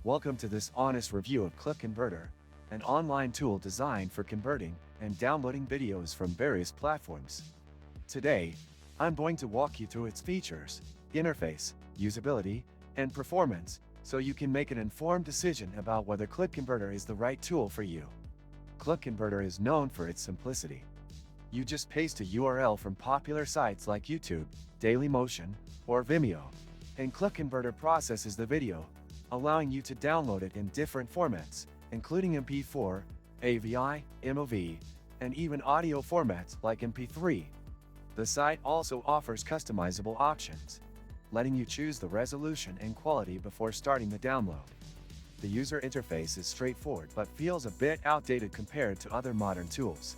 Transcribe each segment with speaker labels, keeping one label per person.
Speaker 1: Welcome to this honest review of ClipConverter, an online tool designed for converting and downloading videos from various platforms. Today, I'm going to walk you through its features, interface, usability, and performance so you can make an informed decision about whether ClipConverter is the right tool for you. ClipConverter is known for its simplicity. You just paste a URL from popular sites like YouTube, Dailymotion, or Vimeo, and ClipConverter processes the video, allowing you to download it in different formats, including MP4, AVI, MOV, and even audio formats like MP3. The site also offers customizable options, letting you choose the resolution and quality before starting the download. The user interface is straightforward but feels a bit outdated compared to other modern tools.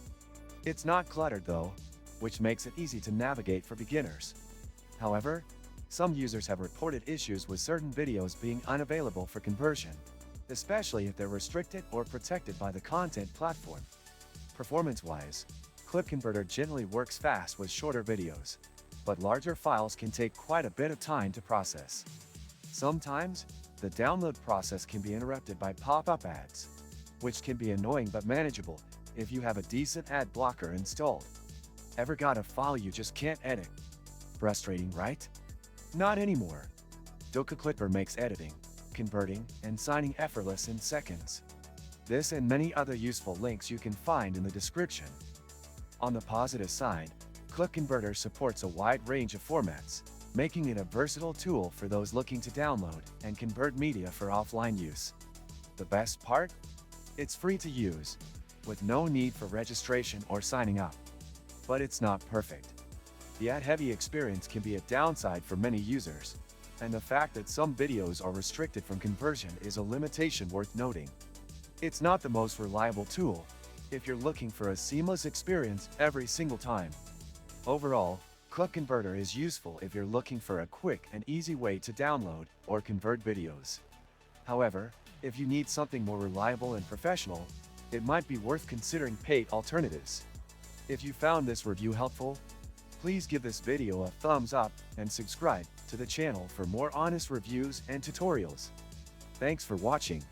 Speaker 1: It's not cluttered though, which makes it easy to navigate for beginners. However, some users have reported issues with certain videos being unavailable for conversion, especially if they're restricted or protected by the content platform. Performance-wise, ClipConverter generally works fast with shorter videos, but larger files can take quite a bit of time to process. Sometimes, the download process can be interrupted by pop-up ads, which can be annoying but manageable if you have a decent ad blocker installed. Ever got a file you just can't edit? Frustrating, right? Not anymore. ClipConverter makes editing, converting, and signing effortless in seconds. This and many other useful links you can find in the description. On the positive side, ClipConverter supports a wide range of formats, making it a versatile tool for those looking to download and convert media for offline use. The best part? It's free to use, with no need for registration or signing up. But it's not perfect. The ad-heavy experience can be a downside for many users, and the fact that some videos are restricted from conversion is a limitation worth noting. It's not the most reliable tool if you're looking for a seamless experience every single time. Overall, ClipConverter is useful if you're looking for a quick and easy way to download or convert videos. However, if you need something more reliable and professional, it might be worth considering paid alternatives. If you found this review helpful, please give this video a thumbs up and subscribe to the channel for more honest reviews and tutorials. Thanks for watching.